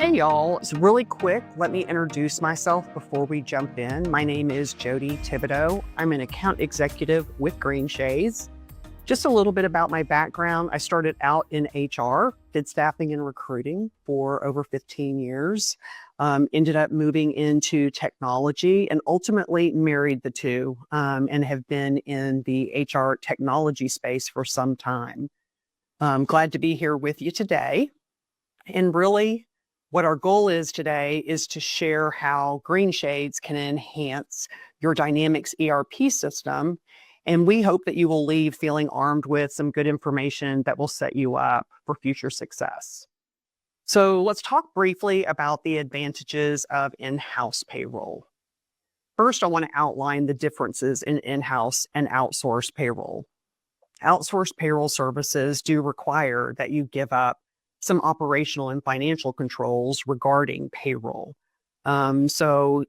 Hey y'all, it's really quick. Let me introduce myself before we jump in. My name is Jody Thibodeau. I'm an account executive with Greenshades. Just a little bit about my background. I started out in HR, did staffing and recruiting for over 15 years, ended up moving into technology and ultimately married the two and have been in the HR technology space for some time. I'm glad to be here with you today. And really, what our goal is today is to share how Greenshades can enhance your Dynamics ERP system. And we hope that you will leave feeling armed with some good information that will set you up for future success. So let's talk briefly about the advantages of in-house payroll. First, I want to outline the differences in in-house and outsourced payroll. Outsourced payroll services do require that you give up some operational and financial controls regarding payroll. So,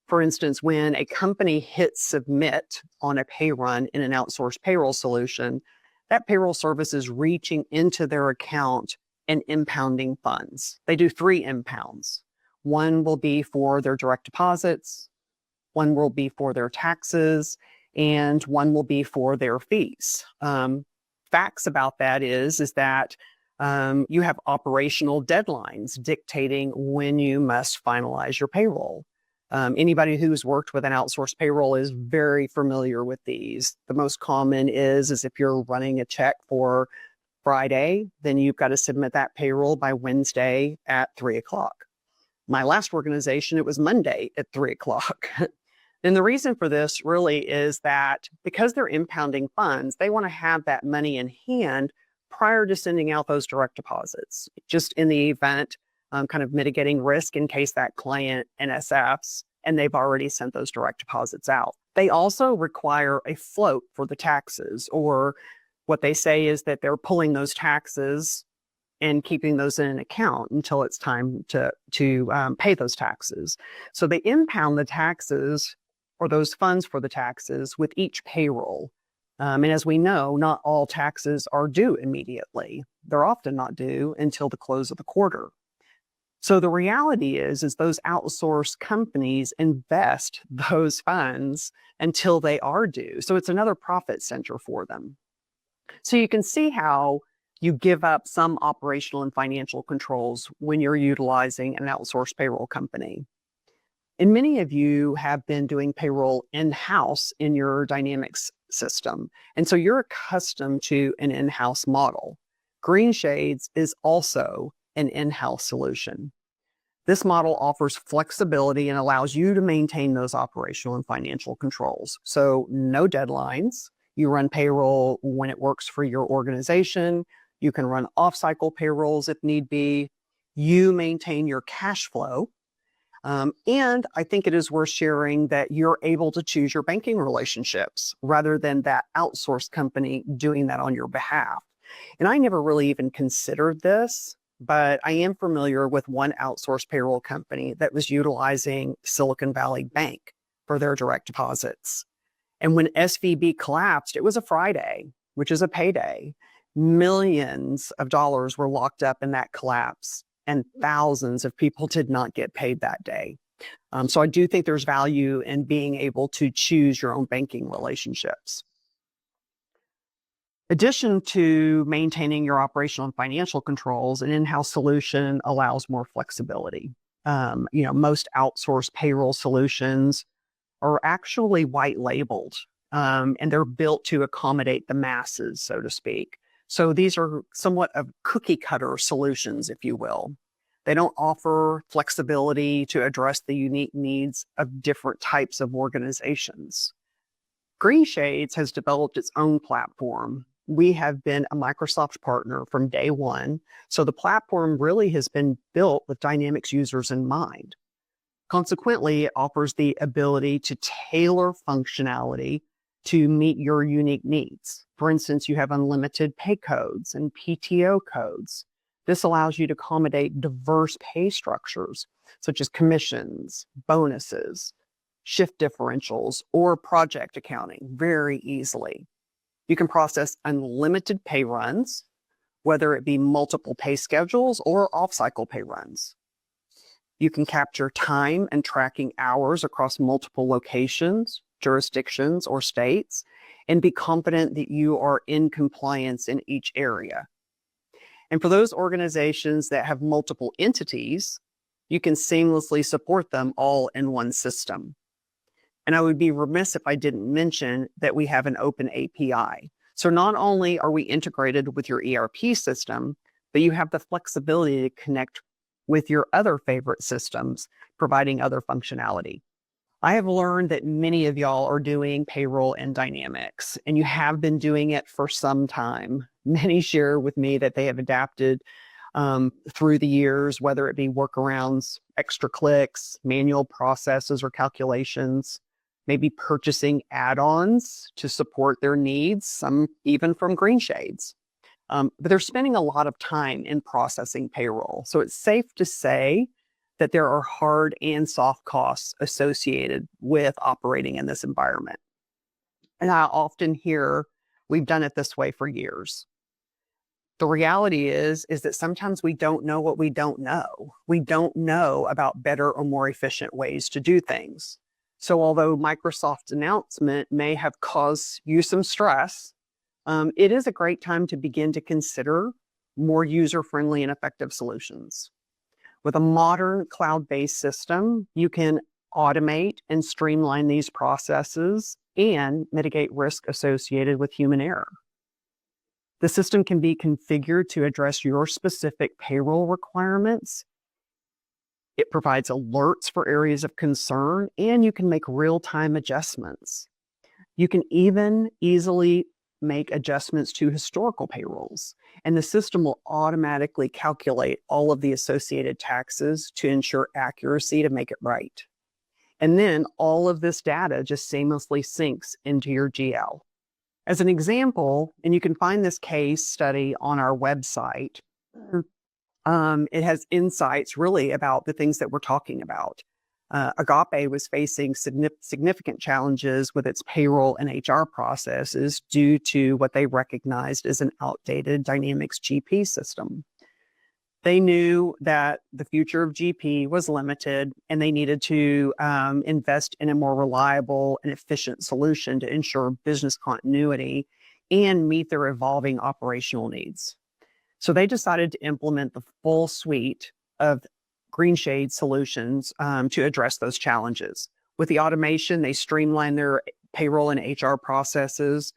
for instance, when a company hits submit on a pay run in an outsourced payroll solution, that payroll service is reaching into their account and impounding funds. They do 3 impounds. One will be for their direct deposits, one will be for their taxes, and one will be for their fees. Facts about that is that you have operational deadlines dictating when you must finalize your payroll. Anybody who's worked with an outsourced payroll is very familiar with these. The most common is if you're running a check for Friday, then you've got to submit that payroll by Wednesday at 3 o'clock. My last organization, it was Monday at 3 o'clock. And the reason for this really is that because they're impounding funds, they want to have that money in hand prior to sending out those direct deposits, just in the event, kind of mitigating risk in case that client NSFs and they've already sent those direct deposits out. They also require a float for the taxes, or what they say is that they're pulling those taxes and keeping those in an account until it's time to pay those taxes. So they impound the taxes or those funds for the taxes with each payroll. And as we know, not all taxes are due immediately. They're often not due until the close of the quarter. So the reality is those outsourced companies invest those funds until they are due. So it's another profit center for them. So you can see how you give up some operational and financial controls when you're utilizing an outsourced payroll company. And many of you have been doing payroll in-house in your Dynamics system. And so you're accustomed to an in-house model. Greenshades is also an in-house solution. This model offers flexibility and allows you to maintain those operational and financial controls. So no deadlines. You run payroll when it works for your organization. You can run off-cycle payrolls if need be. You maintain your cash flow. And I think it is worth sharing that you're able to choose your banking relationships rather than that outsourced company doing that on your behalf. And I never really even considered this, but I am familiar with one outsourced payroll company that was utilizing Silicon Valley Bank for their direct deposits. And when SVB collapsed, it was a Friday, which is a payday. Millions of dollars were locked up in that collapse, and thousands of people did not get paid that day. So I do think there's value in being able to choose your own banking relationships. In addition to maintaining your operational and financial controls, an in-house solution allows more flexibility. Most outsourced payroll solutions are actually white labeled, and they're built to accommodate the masses, so to speak. So these are somewhat of cookie cutter solutions, if you will. They don't offer flexibility to address the unique needs of different types of organizations. Greenshades has developed its own platform. We have been a Microsoft partner from day one, so the platform really has been built with Dynamics users in mind. Consequently, it offers the ability to tailor functionality to meet your unique needs. For instance, you have unlimited pay codes and PTO codes. This allows you to accommodate diverse pay structures, such as commissions, bonuses, shift differentials, or project accounting very easily. You can process unlimited pay runs, whether it be multiple pay schedules or off-cycle pay runs. You can capture time and tracking hours across multiple locations, jurisdictions, or states, and be confident that you are in compliance in each area. And for those organizations that have multiple entities, you can seamlessly support them all in one system. And I would be remiss if I didn't mention that we have an open API. So not only are we integrated with your ERP system, but you have the flexibility to connect with your other favorite systems, providing other functionality. I have learned that many of y'all are doing payroll in Dynamics, and you have been doing it for some time. Many share with me that they have adapted through the years, whether it be workarounds, extra clicks, manual processes or calculations, maybe purchasing add-ons to support their needs, some even from Greenshades. But they're spending a lot of time in processing payroll. So it's safe to say that there are hard and soft costs associated with operating in this environment. And I often hear, we've done it this way for years. The reality is that sometimes we don't know what we don't know. We don't know about better or more efficient ways to do things. So although Microsoft's announcement may have caused you some stress, it is a great time to begin to consider more user-friendly and effective solutions. With a modern cloud-based system, you can automate and streamline these processes and mitigate risk associated with human error. The system can be configured to address your specific payroll requirements. It provides alerts for areas of concern, and you can make real-time adjustments. You can even easily make adjustments to historical payrolls, and the system will automatically calculate all of the associated taxes to ensure accuracy to make it right. And then all of this data just seamlessly syncs into your GL. As an example, and you can find this case study on our website, it has insights really about the things that we're talking about. Agape was facing significant challenges with its payroll and HR processes due to what they recognized as an outdated Dynamics GP system. They knew that the future of GP was limited, and they needed to invest in a more reliable and efficient solution to ensure business continuity and meet their evolving operational needs. So they decided to implement the full suite of Greenshades solutions to address those challenges. With the automation, they streamlined their payroll and HR processes,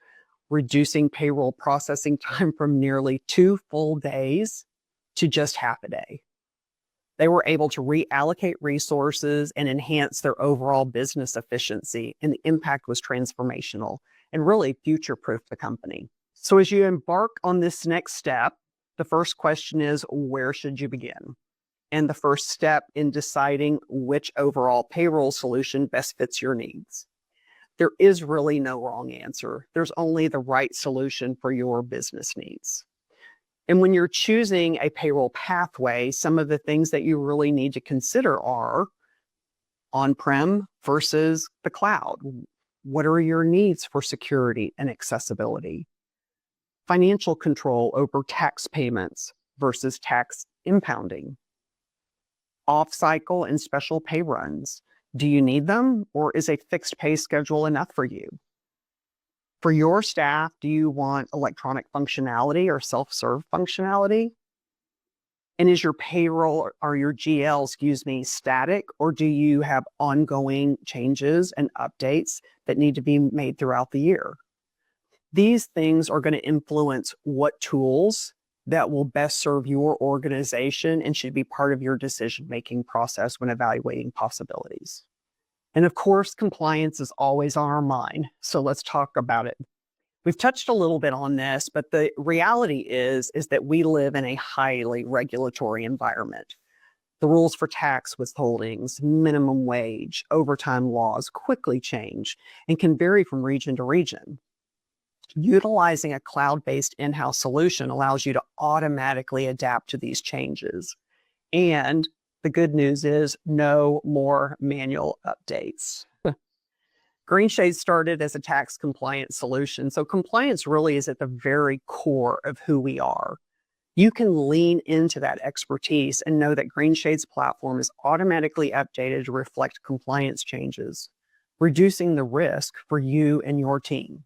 reducing payroll processing time from nearly 2 full days to just half a day. They were able to reallocate resources and enhance their overall business efficiency, and the impact was transformational and really future-proofed the company. So as you embark on this next step, the first question is, where should you begin? And the first step in deciding which overall payroll solution best fits your needs. There is really no wrong answer. There's only the right solution for your business needs. And when you're choosing a payroll pathway, some of the things that you really need to consider are on-prem versus the cloud. What are your needs for security and accessibility? Financial control over tax payments versus tax impounding. Off-cycle and special pay runs. Do you need them, or is a fixed pay schedule enough for you? For your staff, do you want electronic functionality or self-serve functionality? And is your payroll or your GL, static, or do you have ongoing changes and updates that need to be made throughout the year? These things are going to influence what tools that will best serve your organization and should be part of your decision-making process when evaluating possibilities. And of course, compliance is always on our mind, so let's talk about it. We've touched a little bit on this, but the reality is that we live in a highly regulatory environment. The rules for tax withholdings, minimum wage, overtime laws quickly change and can vary from region to region. Utilizing a cloud-based in-house solution allows you to automatically adapt to these changes. And the good news is no more manual updates. Greenshades started as a tax compliance solution, so compliance really is at the very core of who we are. You can lean into that expertise and know that Greenshades platform is automatically updated to reflect compliance changes, reducing the risk for you and your team.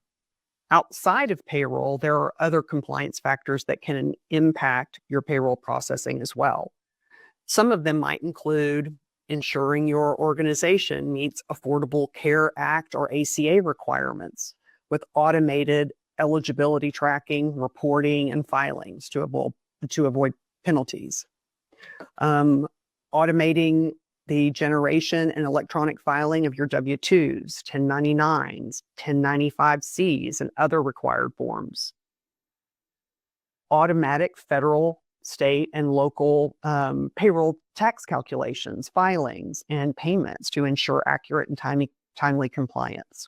Outside of payroll, there are other compliance factors that can impact your payroll processing as well. Some of them might include ensuring your organization meets Affordable Care Act or ACA requirements with automated eligibility tracking, reporting, and filings to avoid penalties. Automating the generation and electronic filing of your W-2s, 1099s, 1095Cs, and other required forms. Automatic federal, state, and local payroll tax calculations, filings, and payments to ensure accurate and timely compliance.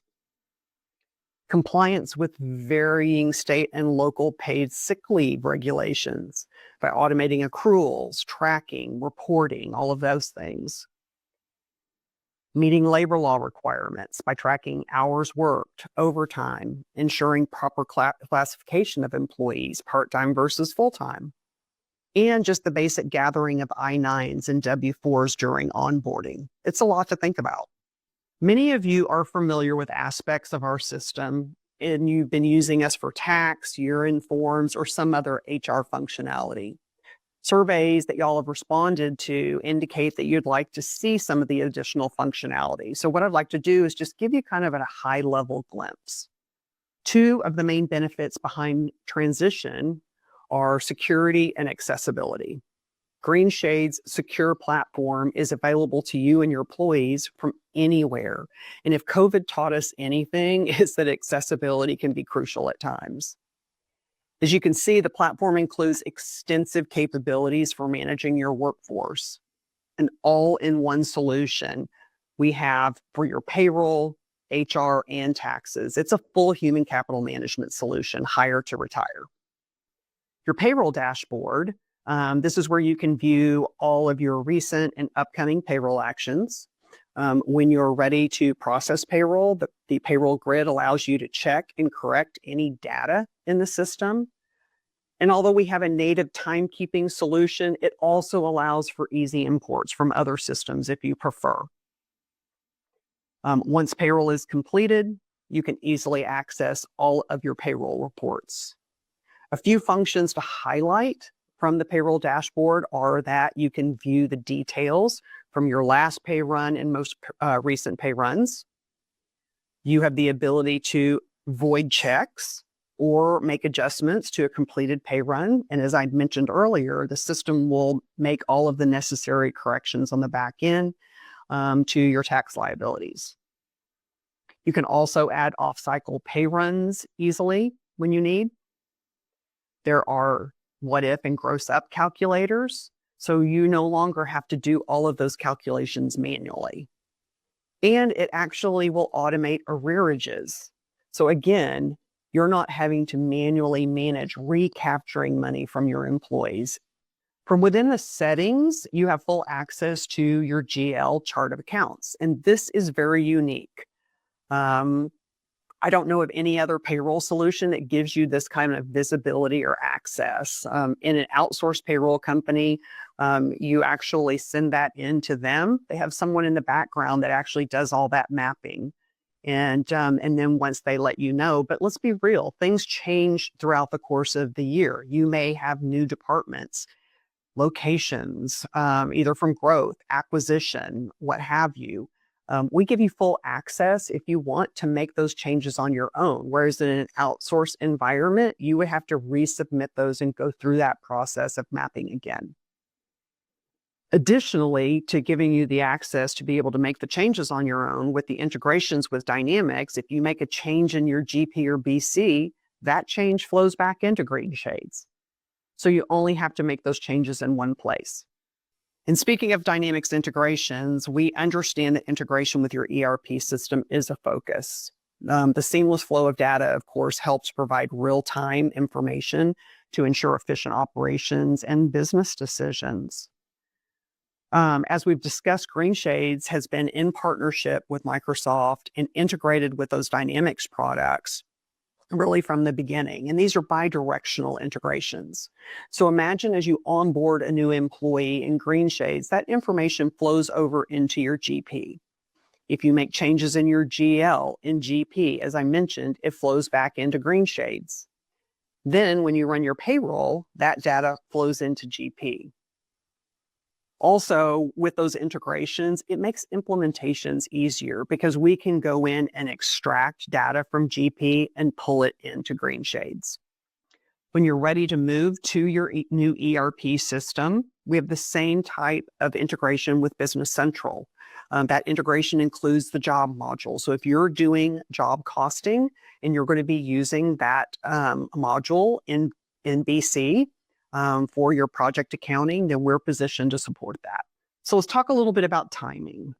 Compliance with varying state and local paid sick leave regulations by automating accruals, tracking, reporting, all of those things. Meeting labor law requirements by tracking hours worked, overtime, ensuring proper classification of employees, part-time versus full-time, and just the basic gathering of I-9s and W-4s during onboarding. It's a lot to think about. Many of you are familiar with aspects of our system, and you've been using us for tax, year-end forms, or some other HR functionality. Surveys that y'all have responded to indicate that you'd like to see some of the additional functionality. So what I'd like to do is just give you kind of a high-level glimpse. Two of the main benefits behind transition are security and accessibility. Greenshades' secure platform is available to you and your employees from anywhere. And if COVID taught us anything, is that accessibility can be crucial at times. As you can see, the platform includes extensive capabilities for managing your workforce. An all-in-one solution we have for your payroll, HR, and taxes. It's a full human capital management solution, hire to retire. Your payroll dashboard, this is where you can view all of your recent and upcoming payroll actions. When you're ready to process payroll, the payroll grid allows you to check and correct any data in the system. And although we have a native timekeeping solution, it also allows for easy imports from other systems if you prefer. Once payroll is completed, you can easily access all of your payroll reports. A few functions to highlight from the payroll dashboard are that you can view the details from your last pay run and most recent pay runs. You have the ability to void checks or make adjustments to a completed pay run. And as I mentioned earlier, the system will make all of the necessary corrections on the back end to your tax liabilities. You can also add off-cycle pay runs easily when you need. There are what if and gross up calculators, so you no longer have to do all of those calculations manually. And it actually will automate arrearages. So again, you're not having to manually manage recapturing money from your employees. From within the settings, you have full access to your GL chart of accounts, and this is very unique. I don't know of any other payroll solution that gives you this kind of visibility or access. In an outsourced payroll company, you actually send that in to them. They have someone in the background that actually does all that mapping. And then once they let you know, but let's be real, things change throughout the course of the year. You may have new departments, locations, either from growth, acquisition, what have you. We give you full access if you want to make those changes on your own, whereas in an outsourced environment, you would have to resubmit those and go through that process of mapping again. Additionally, to giving you the access to be able to make the changes on your own with the integrations with Dynamics, if you make a change in your GP or BC, that change flows back into Greenshades. So you only have to make those changes in one place. And speaking of Dynamics integrations, we understand that integration with your ERP system is a focus. The seamless flow of data, of course, helps provide real-time information to ensure efficient operations and business decisions. As we've discussed, Greenshades has been in partnership with Microsoft and integrated with those Dynamics products really from the beginning. And these are bidirectional integrations. So imagine as you onboard a new employee in Greenshades, that information flows over into your GP. If you make changes in your GL in GP, as I mentioned, it flows back into Greenshades. Then when you run your payroll, that data flows into GP. Also, with those integrations, it makes implementations easier because we can go in and extract data from GP and pull it into Greenshades. When you're ready to move to your new ERP system, we have the same type of integration with Business Central. That integration includes the job module. So if you're doing job costing and you're going to be using that module in BC, for your project accounting, then we're positioned to support that. So let's talk a little bit about timing.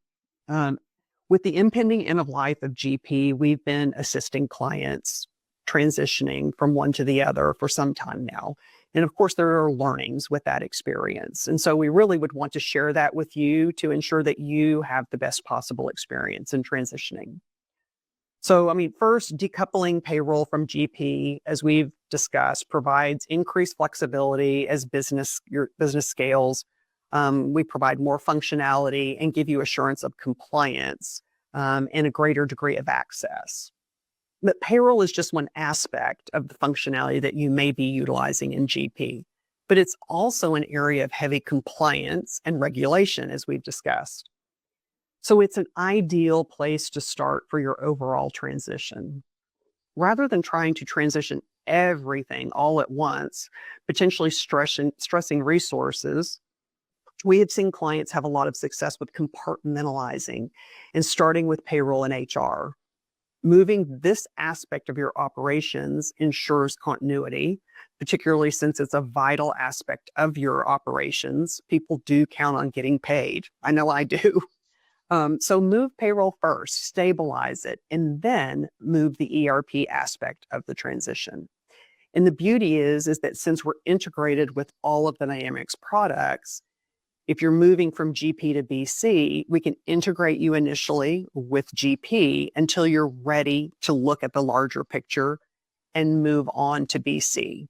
With the impending end of life of GP, we've been assisting clients transitioning from one to the other for some time now. And of course, there are learnings with that experience. And so we really would want to share that with you to ensure that you have the best possible experience in transitioning. So, first, decoupling payroll from GP, as we've discussed, provides increased flexibility as your business scales. We provide more functionality and give you assurance of compliance and a greater degree of access. But payroll is just one aspect of the functionality that you may be utilizing in GP. But it's also an area of heavy compliance and regulation, as we've discussed. So it's an ideal place to start for your overall transition. Rather than trying to transition everything all at once, potentially stressing resources, we have seen clients have a lot of success with compartmentalizing and starting with payroll and HR. Moving this aspect of your operations ensures continuity, particularly since it's a vital aspect of your operations. People do count on getting paid. I know I do. So move payroll first, stabilize it, and then move the ERP aspect of the transition. And the beauty is that since we're integrated with all of the Dynamics products, if you're moving from GP to BC, we can integrate you initially with GP until you're ready to look at the larger picture and move on to BC.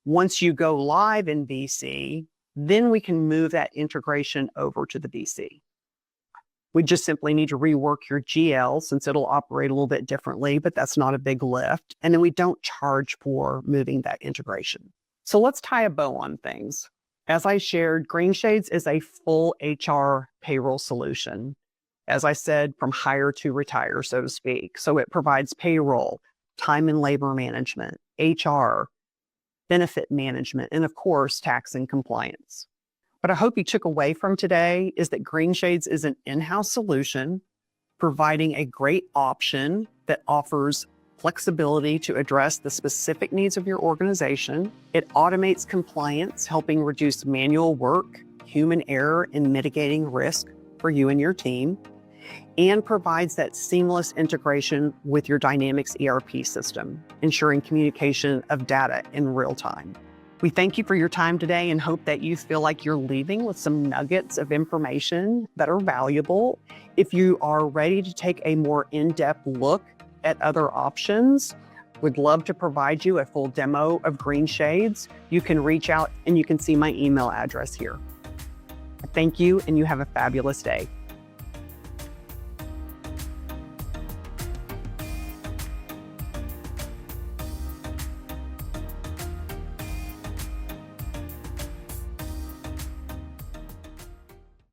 Once you go live in BC, then we can move that integration over to the BC. We just simply need to rework your GL since it'll operate a little bit differently, but that's not a big lift. And then we don't charge for moving that integration. So let's tie a bow on things. As I shared, Greenshades is a full HR payroll solution. As I said, from hire to retire, so to speak. So it provides payroll, time and labor management, HR, benefit management, and of course, tax and compliance. What I hope you took away from today is that Greenshades is an in-house solution, providing a great option that offers flexibility to address the specific needs of your organization. It automates compliance, helping reduce manual work, human error, and mitigating risk for you and your team, and provides that seamless integration with your Dynamics ERP system, ensuring communication of data in real time. We thank you for your time today and hope that you feel like you're leaving with some nuggets of information that are valuable. If you are ready to take a more in-depth look at other options, we'd love to provide you a full demo of Greenshades. You can reach out and you can see my email address here. Thank you, and you have a fabulous day.